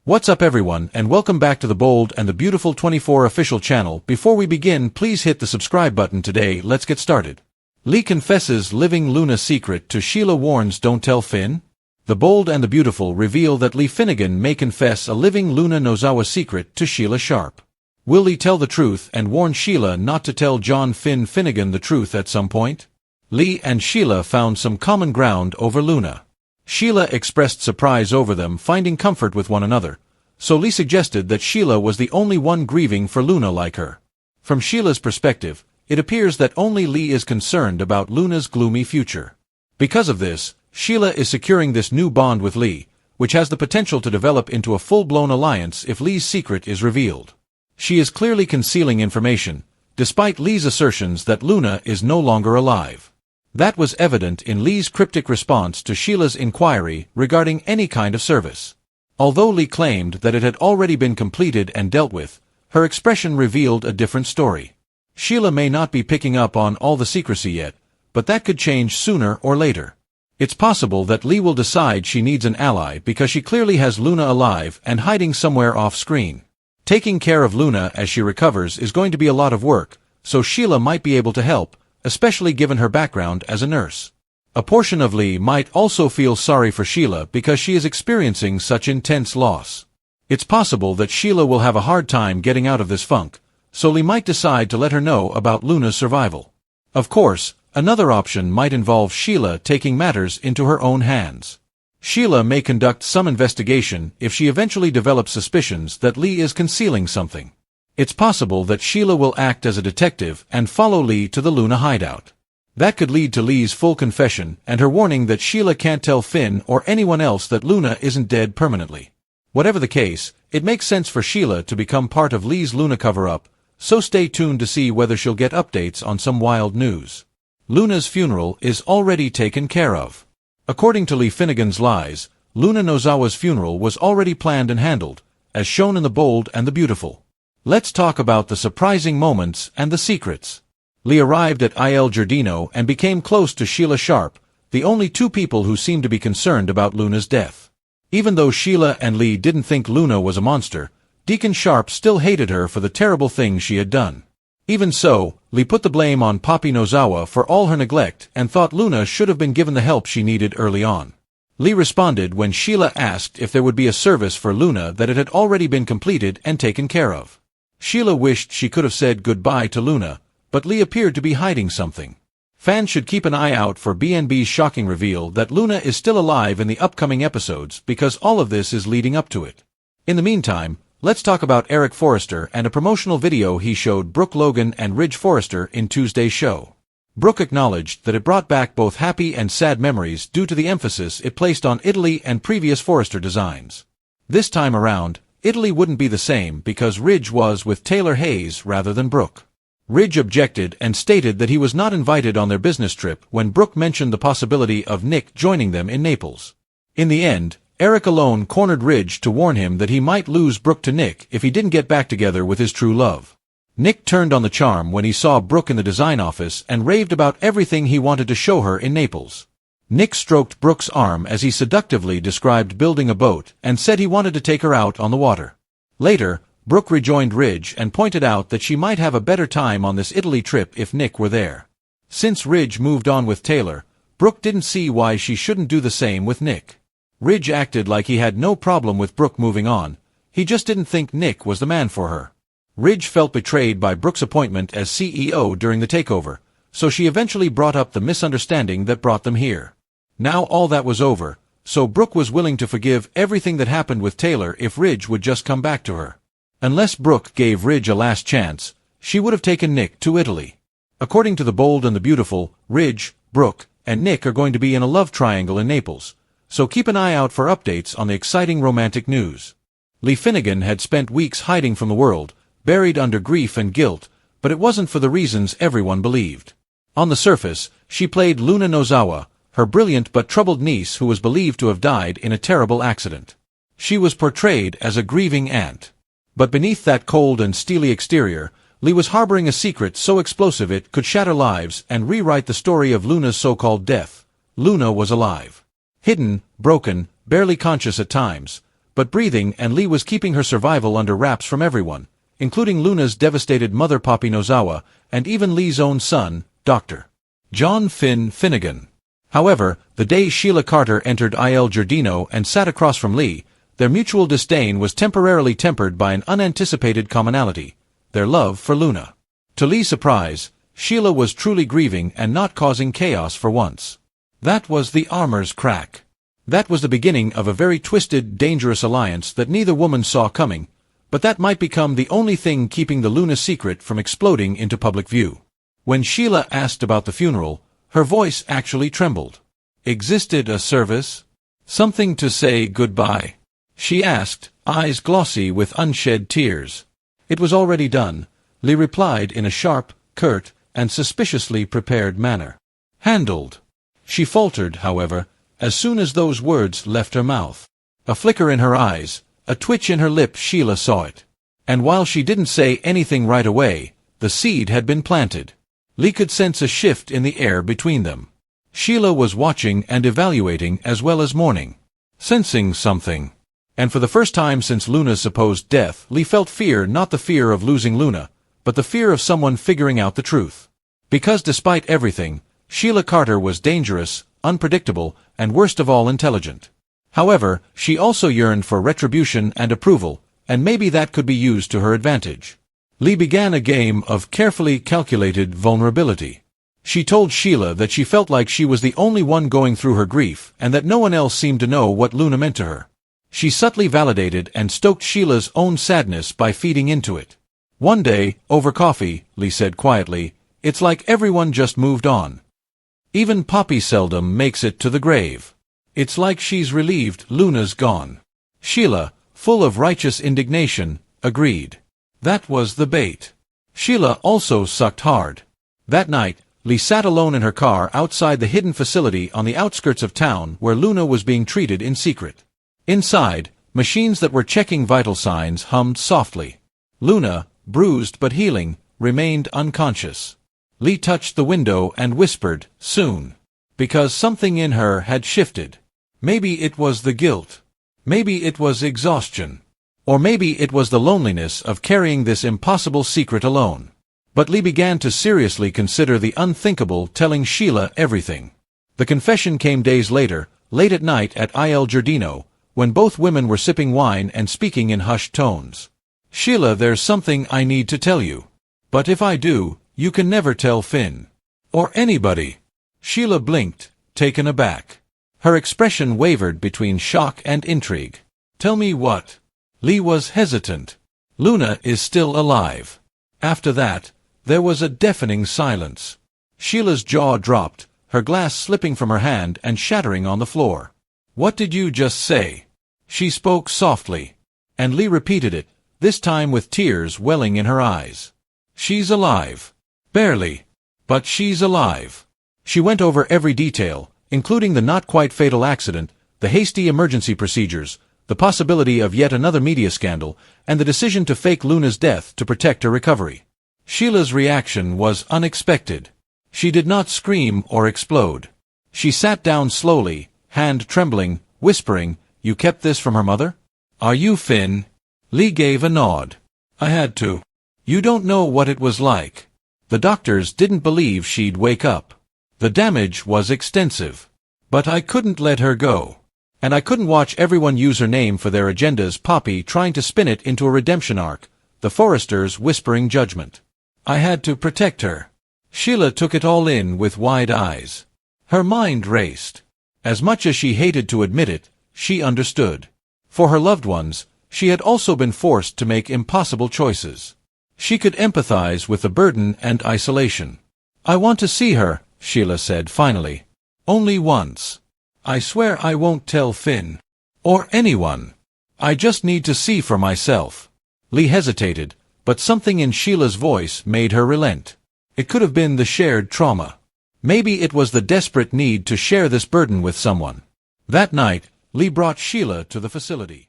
What's up everyone, and welcome back to the Bold and the Beautiful 24 official channel. Before we begin, please hit the subscribe button today. Let's get started. Lee confesses living Luna secret to Sheila, warns don't tell Finn. The Bold and the Beautiful reveal that Lee Finnegan may confess a living Luna Nozawa secret to Sheila Sharp. Will Lee tell the truth and warn Sheila not to tell John Finnegan the truth at some point? Lee and Sheila found some common ground over Luna. Sheila expressed surprise over them finding comfort with one another, so Lee suggested that Sheila was the only one grieving for Luna like her. From Sheila's perspective, it appears that only Lee is concerned about Luna's gloomy future. Because of this, Sheila is securing this new bond with Lee, which has the potential to develop into a full-blown alliance if Lee's secret is revealed. She is clearly concealing information, despite Lee's assertions that Luna is no longer alive. That was evident in Lee's cryptic response to Sheila's inquiry regarding any kind of service. Although Lee claimed that it had already been completed and dealt with, her expression revealed a different story. Sheila may not be picking up on all the secrecy yet, but that could change sooner or later. It's possible that Lee will decide she needs an ally because she clearly has Luna alive and hiding somewhere off-screen. Taking care of Luna as she recovers is going to be a lot of work, so Sheila might be able to help, especially given her background as a nurse. A portion of Lee might also feel sorry for Sheila because she is experiencing such intense loss. It's possible that Sheila will have a hard time getting out of this funk, so Lee might decide to let her know about Luna's survival. Of course, another option might involve Sheila taking matters into her own hands. Sheila may conduct some investigation if she eventually develops suspicions that Lee is concealing something. It's possible that Sheila will act as a detective and follow Lee to the Luna hideout. That could lead to Lee's full confession and her warning that Sheila can't tell Finn or anyone else that Luna isn't dead permanently. Whatever the case, it makes sense for Sheila to become part of Lee's Luna cover-up, so stay tuned to see whether she'll get updates on some wild news. Luna's funeral is already taken care of. According to Lee Finnegan's lies, Luna Nozawa's funeral was already planned and handled, as shown in the Bold and the Beautiful. Let's talk about the surprising moments and the secrets. Lee arrived at Il Giardino and became close to Sheila Sharp, the only two people who seemed to be concerned about Luna's death. Even though Sheila and Lee didn't think Luna was a monster, Deacon Sharp still hated her for the terrible things she had done. Even so, Lee put the blame on Papi Nozawa for all her neglect and thought Luna should have been given the help she needed early on. Lee responded when Sheila asked if there would be a service for Luna that it had already been completed and taken care of. Sheila wished she could have said goodbye to Luna, but Lee appeared to be hiding something. Fans should keep an eye out for BNB's shocking reveal that Luna is still alive in the upcoming episodes because all of this is leading up to it. In the meantime, let's talk about Eric Forrester and a promotional video he showed Brooke Logan and Ridge Forrester in Tuesday's show. Brooke acknowledged that it brought back both happy and sad memories due to the emphasis it placed on Italy and previous Forrester designs. This time around, Italy wouldn't be the same because Ridge was with Taylor Hayes rather than Brooke. Ridge objected and stated that he was not invited on their business trip when Brooke mentioned the possibility of Nick joining them in Naples. In the end, Eric alone cornered Ridge to warn him that he might lose Brooke to Nick if he didn't get back together with his true love. Nick turned on the charm when he saw Brooke in the design office and raved about everything he wanted to show her in Naples. Nick stroked Brooke's arm as he seductively described building a boat and said he wanted to take her out on the water. Later, Brooke rejoined Ridge and pointed out that she might have a better time on this Italy trip if Nick were there. Since Ridge moved on with Taylor, Brooke didn't see why she shouldn't do the same with Nick. Ridge acted like he had no problem with Brooke moving on, he just didn't think Nick was the man for her. Ridge felt betrayed by Brooke's appointment as CEO during the takeover, so she eventually brought up the misunderstanding that brought them here. Now all that was over, so Brooke was willing to forgive everything that happened with Taylor if Ridge would just come back to her. Unless Brooke gave Ridge a last chance, she would have taken Nick to Italy. According to the Bold and the Beautiful, Ridge, Brooke, and Nick are going to be in a love triangle in Naples, so keep an eye out for updates on the exciting romantic news. Lee Finnegan had spent weeks hiding from the world, buried under grief and guilt, but it wasn't for the reasons everyone believed. On the surface, she played Luna Nozawa, her brilliant but troubled niece who was believed to have died in a terrible accident. She was portrayed as a grieving aunt. But beneath that cold and steely exterior, Lee was harboring a secret so explosive it could shatter lives and rewrite the story of Luna's so-called death. Luna was alive. Hidden, broken, barely conscious at times, but breathing, and Lee was keeping her survival under wraps from everyone, including Luna's devastated mother Poppy Nozawa, and even Lee's own son, Dr. John Finnegan. However, the day Sheila Carter entered Il Giardino and sat across from Lee, their mutual disdain was temporarily tempered by an unanticipated commonality: their love for Luna. To Lee's surprise, Sheila was truly grieving and not causing chaos for once. That was the armor's crack. That was the beginning of a very twisted, dangerous alliance that neither woman saw coming, but that might become the only thing keeping the Luna secret from exploding into public view. When Sheila asked about the funeral, her voice actually trembled. Existed a service? Something to say goodbye? She asked, eyes glossy with unshed tears. It was already done, Lee replied in a sharp, curt, and suspiciously prepared manner. Handled. She faltered, however, as soon as those words left her mouth. A flicker in her eyes, a twitch in her lip. Sheila saw it. And while she didn't say anything right away, the seed had been planted. Lee could sense a shift in the air between them. Sheila was watching and evaluating as well as mourning. Sensing something. And for the first time since Luna's supposed death, Lee felt fear, not the fear of losing Luna, but the fear of someone figuring out the truth. Because despite everything, Sheila Carter was dangerous, unpredictable, and worst of all intelligent. However, she also yearned for retribution and approval, and maybe that could be used to her advantage. Lee began a game of carefully calculated vulnerability. She told Sheila that she felt like she was the only one going through her grief and that no one else seemed to know what Luna meant to her. She subtly validated and stoked Sheila's own sadness by feeding into it. One day, over coffee, Lee said quietly, "It's like everyone just moved on. Even Poppy seldom makes it to the grave. It's like she's relieved Luna's gone." Sheila, full of righteous indignation, agreed. That was the bait. Sheila also sucked hard. That night, Lee sat alone in her car outside the hidden facility on the outskirts of town where Luna was being treated in secret. Inside, machines that were checking vital signs hummed softly. Luna, bruised but healing, remained unconscious. Lee touched the window and whispered, "Soon." Because something in her had shifted. Maybe it was the guilt. Maybe it was exhaustion. Or maybe it was the loneliness of carrying this impossible secret alone. But Lee began to seriously consider the unthinkable, telling Sheila everything. The confession came days later, late at night at Il Giardino, when both women were sipping wine and speaking in hushed tones. "Sheila, there's something I need to tell you. But if I do, you can never tell Finn. Or anybody." Sheila blinked, taken aback. Her expression wavered between shock and intrigue. "Tell me what?" Lee was hesitant. "Luna is still alive." After that, there was a deafening silence. Sheila's jaw dropped, her glass slipping from her hand and shattering on the floor. "What did you just say?" She spoke softly. And Lee repeated it, this time with tears welling in her eyes. "She's alive. Barely. But she's alive." She went over every detail, including the not-quite-fatal accident, the hasty emergency procedures, the possibility of yet another media scandal, and the decision to fake Luna's death to protect her recovery. Sheila's reaction was unexpected. She did not scream or explode. She sat down slowly, hand trembling, whispering, "You kept this from her mother? Are you Finn?" Lee gave a nod. "I had to. You don't know what it was like. The doctors didn't believe she'd wake up. The damage was extensive. But I couldn't let her go. And I couldn't watch everyone use her name for their agendas." Poppy trying to spin it into a redemption arc, the Forresters whispering judgment. "I had to protect her." Sheila took it all in with wide eyes. Her mind raced. As much as she hated to admit it, she understood. For her loved ones, she had also been forced to make impossible choices. She could empathize with the burden and isolation. "I want to see her," Sheila said finally. "Only once. I swear I won't tell Finn. Or anyone. I just need to see for myself." Lee hesitated, but something in Sheila's voice made her relent. It could have been the shared trauma. Maybe it was the desperate need to share this burden with someone. That night, Lee brought Sheila to the facility.